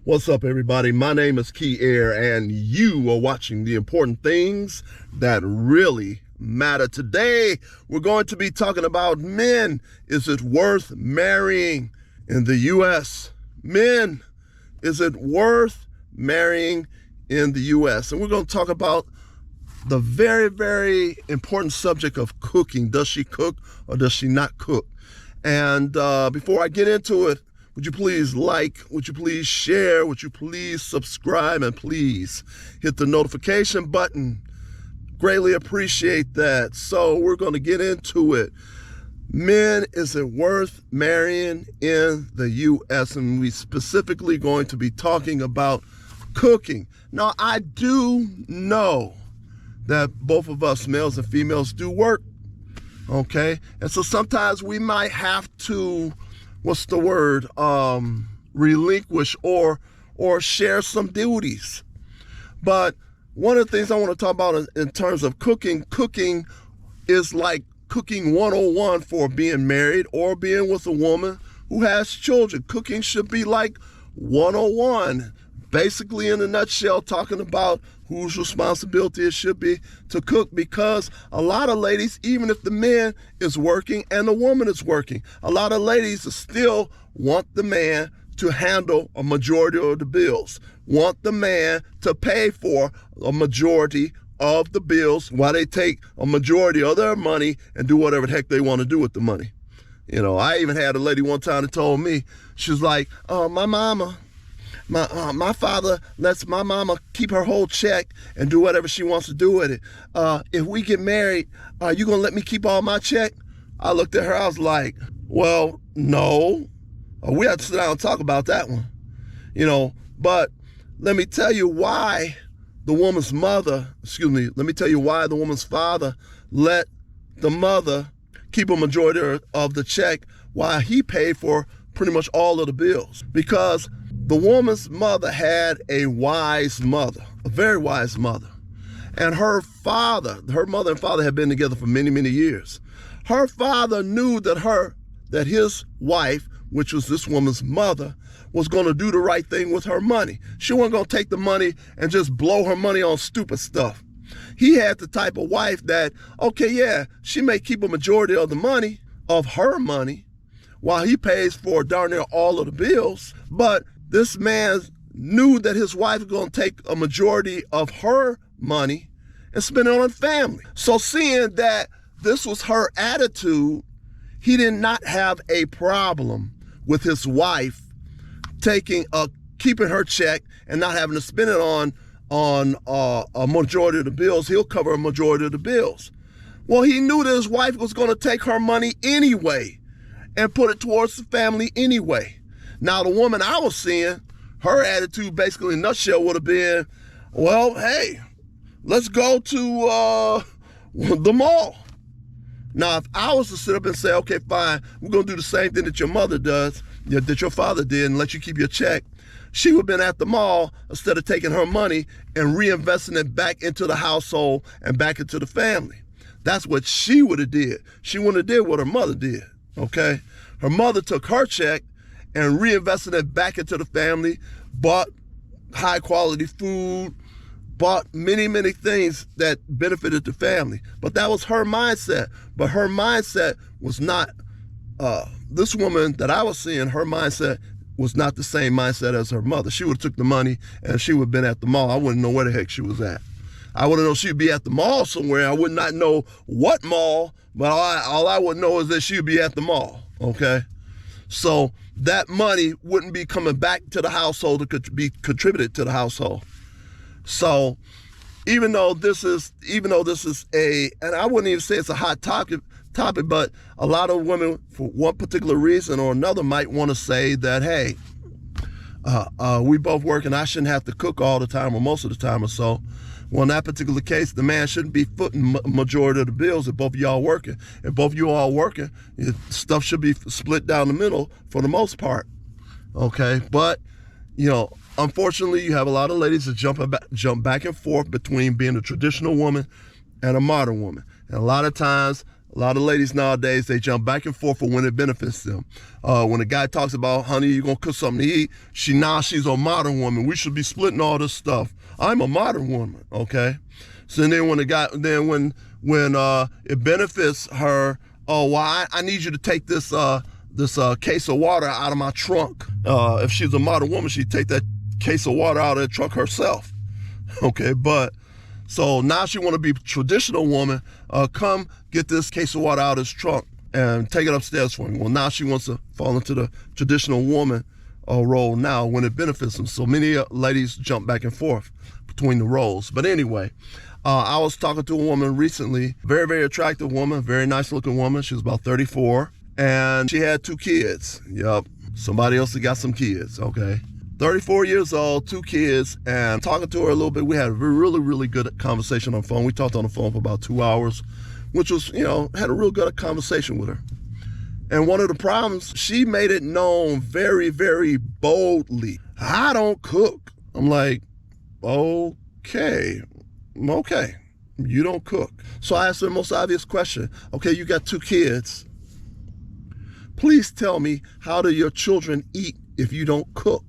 What's up, everybody? My name is Key Air, and you are watching the important things that really matter. Today, we're going to be talking about men. Is it worth marrying in the U.S.? Men, is it worth marrying in the U.S.? And we're going to talk about the very, very important subject of cooking. Does she cook or does she not cook? And before I get into it, would you please like, would you please share, would you please subscribe, and please hit the notification button. Greatly appreciate that. So we're going to get into it. Men, is it worth marrying in the U.S.? And we specifically going to be talking about cooking. Now, I do know that both of us, males and females, do work, okay? And so sometimes we might have to, relinquish or share some duties. But one of the things I want to talk about in terms of cooking is like cooking 101 for being married or being with a woman who has children. Cooking should be like 101. Basically, in a nutshell, talking about whose responsibility it should be to cook, because a lot of ladies, even if the man is working and the woman is working, a lot of ladies still want the man to handle a majority of the bills, want the man to pay for a majority of the bills while they take a majority of their money and do whatever the heck they want to do with the money. You know, I even had a lady one time that told me, she was like, my father lets my mama keep her whole check and do whatever she wants to do with it. If we get married, are you going to let me keep all my check? I looked at her, I was like, well, no. We have to sit down and talk about that one. You know, but let me tell you why the woman's father let the mother keep a majority of the check while he paid for pretty much all of the bills. Because the woman's mother had a wise mother, a very wise mother. And her mother and father had been together for many, many years. Her father knew that his wife, which was this woman's mother, was going to do the right thing with her money. She wasn't going to take the money and just blow her money on stupid stuff. He had the type of wife that, okay, yeah, she may keep a majority of the money, of her money, while he pays for darn near all of the bills, but this man knew that his wife was going to take a majority of her money and spend it on family. So seeing that this was her attitude, he did not have a problem with his wife keeping her check and not having to spend it on a majority of the bills. He'll cover a majority of the bills. Well, he knew that his wife was going to take her money anyway and put it towards the family anyway. Now, the woman I was seeing, her attitude basically in a nutshell would have been, well, hey, let's go to the mall. Now, if I was to sit up and say, okay, fine, we're going to do the same thing that your mother does, that your father did, and let you keep your check, she would have been at the mall instead of taking her money and reinvesting it back into the household and back into the family. That's what she would have did. She wouldn't have did what her mother did, okay? Her mother took her check and reinvested it back into the family, bought high quality food, bought many, many things that benefited the family. But that was her mindset. But her mindset was not, this woman that I was seeing, her mindset was not the same mindset as her mother. She would have took the money and she would have been at the mall. I wouldn't know where the heck she was at. I wouldn't know she'd be at the mall somewhere. I would not know what mall, but all I would know is that she'd be at the mall, okay? So that money wouldn't be coming back to the household, it could be contributed to the household. So even though this is and I wouldn't even say it's a hot topic, but a lot of women, for one particular reason or another, might want to say that, hey, we both work and I shouldn't have to cook all the time or most of the time or so. Well, in that particular case, the man shouldn't be footing majority of the bills if both of y'all working. If both of you all working, stuff should be split down the middle for the most part, okay? But, you know, unfortunately, you have a lot of ladies that jump back and forth between being a traditional woman and a modern woman. And a lot of times, A lot of ladies nowadays, they jump back and forth for when it benefits them. When a guy talks about, honey, you're going to cook something to eat, she's a modern woman. We should be splitting all this stuff. I'm a modern woman, okay? So then when it benefits her, oh, well, I need you to take this case of water out of my trunk. If she's a modern woman, she'd take that case of water out of the trunk herself, okay? But so now she want to be a traditional woman. Come get this case of water out of his trunk and take it upstairs for me. Well, now she wants to fall into the traditional woman role now when it benefits them. So many ladies jump back and forth between the roles. But anyway, I was talking to a woman recently, very, very attractive woman, very nice looking woman. She was about 34 and she had 2 kids. Yup, somebody else that got some kids, okay? 34 years old, 2 kids, and talking to her a little bit, we had a really, really good conversation on the phone. We talked on the phone for about 2 hours, which was, had a real good conversation with her. And one of the problems, she made it known very, very boldly, I don't cook. I'm like, okay, you don't cook. So I asked her the most obvious question. Okay, you got 2 kids. Please tell me, how do your children eat if you don't cook?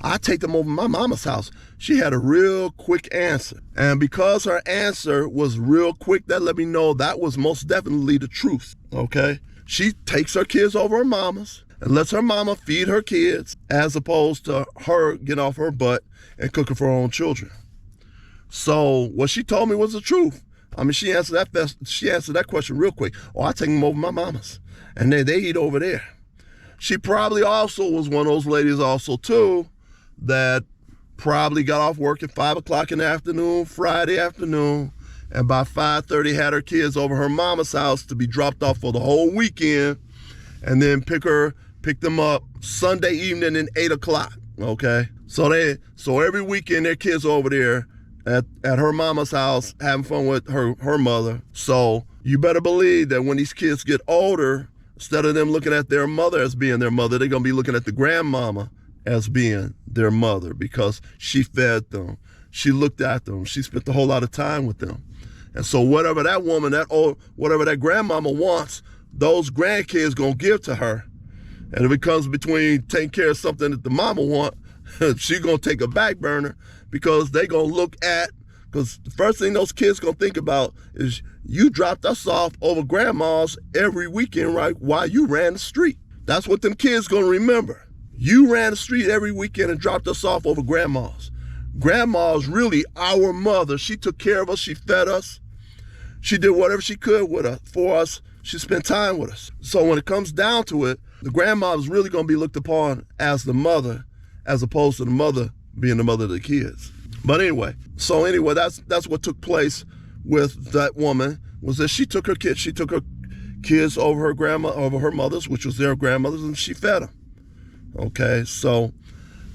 I take them over to my mama's house. She had a real quick answer. And because her answer was real quick, that let me know that was most definitely the truth, okay? She takes her kids over her mama's and lets her mama feed her kids as opposed to her getting off her butt and cooking for her own children. So what she told me was the truth. I mean, she answered that question real quick. Oh, I take them over to my mama's and they eat over there. She probably also was one of those ladies also too that probably got off work at 5 o'clock in the afternoon, Friday afternoon, and by 5:30 had her kids over her mama's house to be dropped off for the whole weekend, and then pick them up Sunday evening at 8 o'clock, okay? So every weekend their kids are over there at her mama's house having fun with her mother. So you better believe that when these kids get older, instead of them looking at their mother as being their mother, they're going to be looking at the grandmama as being their mother because she fed them, she looked at them, she spent a whole lot of time with them. And so whatever that woman, whatever that grandmama wants, those grandkids going to give to her. And if it comes between taking care of something that the mama want, she's going to take a back burner because they going to look at, because the first thing those kids going to think about is you dropped us off over grandma's every weekend, right, while you ran the street. That's what them kids going to remember. You ran the street every weekend and dropped us off over grandma's. Grandma's really our mother. She took care of us. She fed us. She did whatever she could with us, for us. She spent time with us. So when it comes down to it, the grandma is really going to be looked upon as the mother, as opposed to the mother being the mother of the kids. But anyway, that's what took place with that woman, was that she took her kids over her mother's, which was their grandmothers, and she fed them. Okay, so,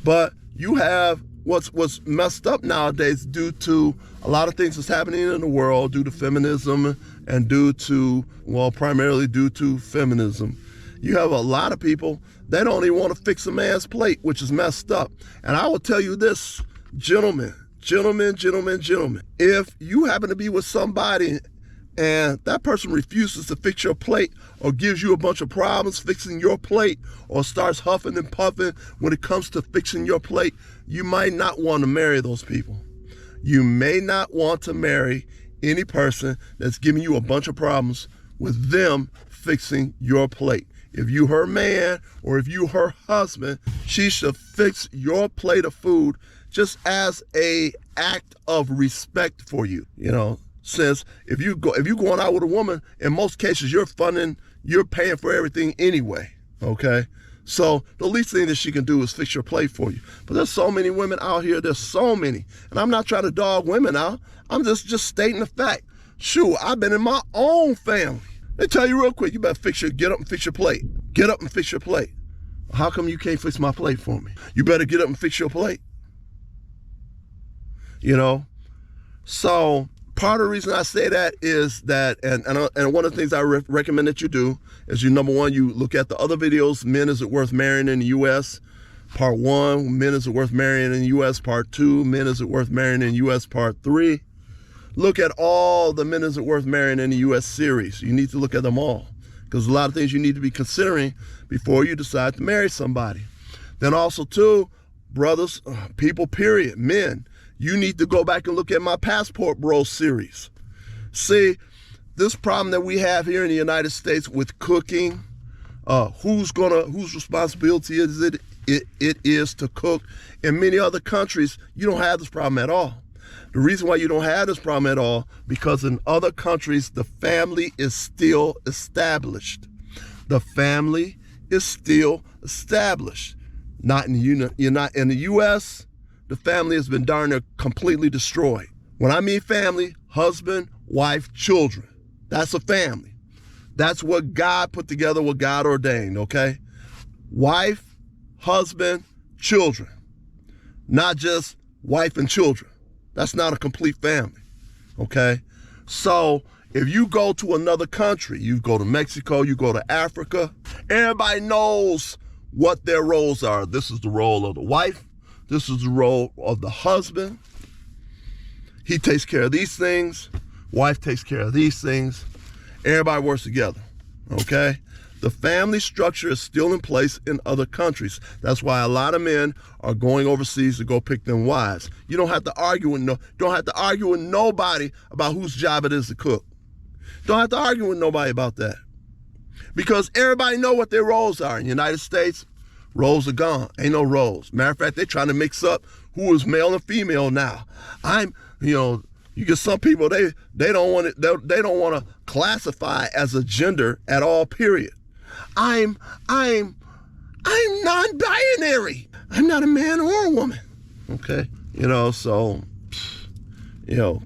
but you have what's messed up nowadays due to a lot of things that's happening in the world, due to feminism and primarily due to feminism. You have a lot of people, they don't even want to fix a man's plate, which is messed up. And I will tell you this, gentlemen, if you happen to be with somebody and that person refuses to fix your plate or gives you a bunch of problems fixing your plate or starts huffing and puffing when it comes to fixing your plate, you might not want to marry those people. You may not want to marry any person that's giving you a bunch of problems with them fixing your plate. If you her man or if you her husband, she should fix your plate of food just as a act of respect for you, Since if you going out with a woman, in most cases you're paying for everything anyway, okay? So the least thing that she can do is fix your plate for you. But there's so many women out here, there's so many. And I'm not trying to dog women out, I'm just stating the fact. Shoot, I've been in my own family. They tell you real quick, you better get up and fix your plate. Get up and fix your plate. How come you can't fix my plate for me? You better get up and fix your plate. So part of the reason I say that is that, and one of the things I recommend that you do is number one, you look at the other videos, Men Is It Worth Marrying in the U.S., Part 1, Men Is It Worth Marrying in the U.S., Part 2, Men Is It Worth Marrying in the U.S., Part 3. Look at all the Men Is It Worth Marrying in the U.S. series. You need to look at them all, because there's a lot of things you need to be considering before you decide to marry somebody. Then also, too, brothers, people, period, men, you need to go back and look at my Passport Bros series. See, this problem that we have here in the United States with cooking, whose responsibility is it is to cook. In many other countries, you don't have this problem at all. The reason why you don't have this problem at all, because in other countries, the family is still established. The family is still established. Not in the U.S., the family has been darn near completely destroyed. When I mean family, husband, wife, children. That's a family. That's what God put together, what God ordained, okay? Wife, husband, children. Not just wife and children. That's not a complete family, okay? So if you go to another country, you go to Mexico, you go to Africa, everybody knows what their roles are. This is the role of the wife. This is the role of the husband. He takes care of these things. Wife takes care of these things. Everybody works together, okay? The family structure is still in place in other countries. That's why a lot of men are going overseas to go pick them wives. You don't have to argue with nobody about whose job it is to cook. Don't have to argue with nobody about that, because everybody know what their roles are. In the United States, roles are gone. Ain't no roles. Matter of fact, they're trying to mix up who is male and female now. You get some people, they don't want to classify as a gender at all, period. I'm non-binary. I'm not a man or a woman. Okay? So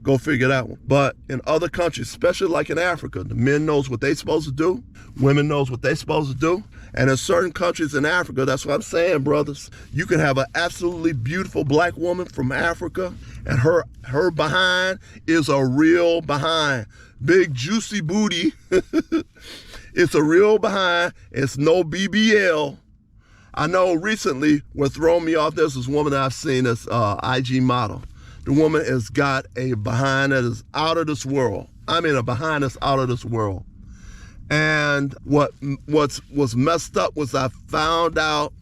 go figure that one. But in other countries, especially like in Africa, the men knows what they supposed to do, women knows what they supposed to do. And in certain countries in Africa, that's what I'm saying, brothers, you can have an absolutely beautiful black woman from Africa, and her behind is a real behind. Big juicy booty. It's a real behind. It's no BBL. I know recently what throwing me off, there's this woman that I've seen, this IG model. The woman has got a behind that is out of this world. I mean, a behind that's out of this world. And what was messed up was I found out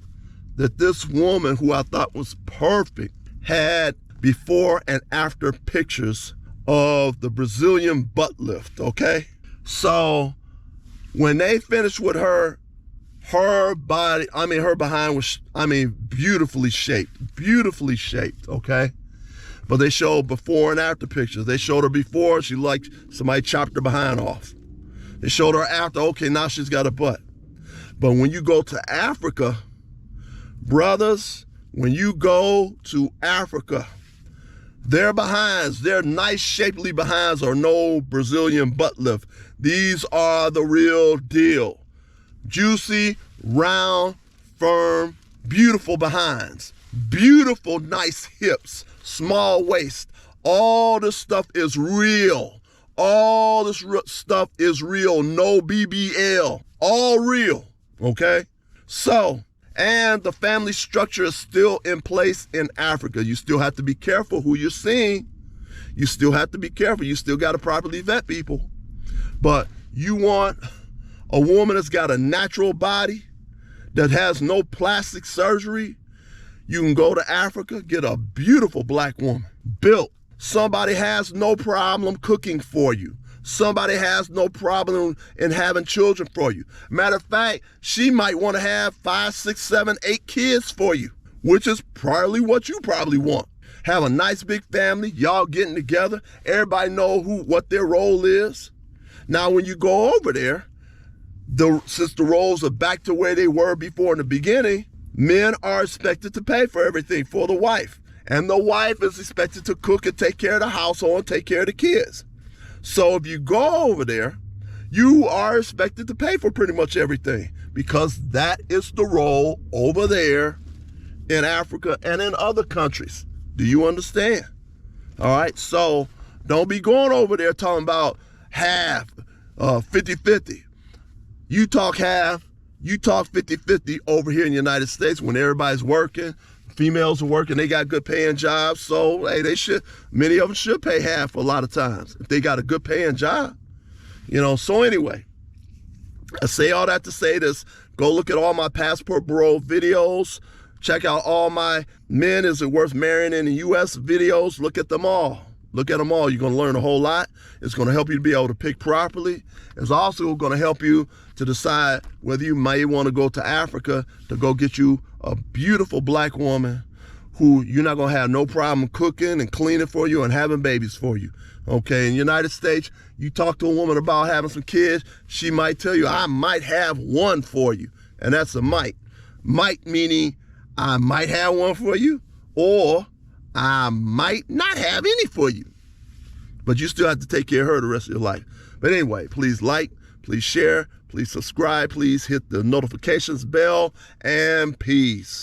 that this woman, who I thought was perfect, had before and after pictures of the Brazilian butt lift, okay? So when they finished with her body, her behind was, beautifully shaped, okay? But they showed before and after pictures. They showed her before, she like somebody chopped her behind off. They showed her after, okay, now she's got a butt. But when you go to Africa, brothers, when you go to Africa, their behinds, their nice shapely behinds are no Brazilian butt lift. These are the real deal. Juicy, round, firm, beautiful behinds. Beautiful, nice hips, small waist. All this stuff is real. All this stuff is real. No BBL. All real. Okay? So, and the family structure is still in place in Africa. You still have to be careful who you're seeing. You still have to be careful. You still got to properly vet people. But you want a woman that's got a natural body, that has no plastic surgery, you can go to Africa, get a beautiful black woman, built. Somebody has no problem cooking for you. Somebody has no problem in having children for you. Matter of fact, she might want to have 5, 6, 7, 8 kids for you, which is probably what you probably want. Have a nice big family, y'all getting together, everybody know what their role is. Now, when you go over there, since the roles are back to where they were before in the beginning, men are expected to pay for everything for the wife. And the wife is expected to cook and take care of the household and take care of the kids. So if you go over there, you are expected to pay for pretty much everything, because that is the role over there in Africa and in other countries. Do you understand? All right, so don't be going over there talking about half, 50-50. You talk half, you talk 50-50 over here in the United States when everybody's working, females are working, they got good paying jobs. So, hey, many of them should pay half a lot of times if they got a good paying job. So anyway, I say all that to say this. Go look at all my Passport Bureau videos. Check out all my Men Is It Worth Marrying in the U.S. videos. Look at them all. Look at them all. You're going to learn a whole lot. It's going to help you to be able to pick properly. It's also going to help you to decide whether you may want to go to Africa to go get you a beautiful black woman who you're not going to have no problem cooking and cleaning for you and having babies for you. Okay, in the United States, you talk to a woman about having some kids, she might tell you, I might have one for you. And that's a might. Might meaning I might have one for you, or I might not have any for you. But you still have to take care of her the rest of your life. But anyway, please like, please share, please subscribe, please hit the notifications bell, and peace.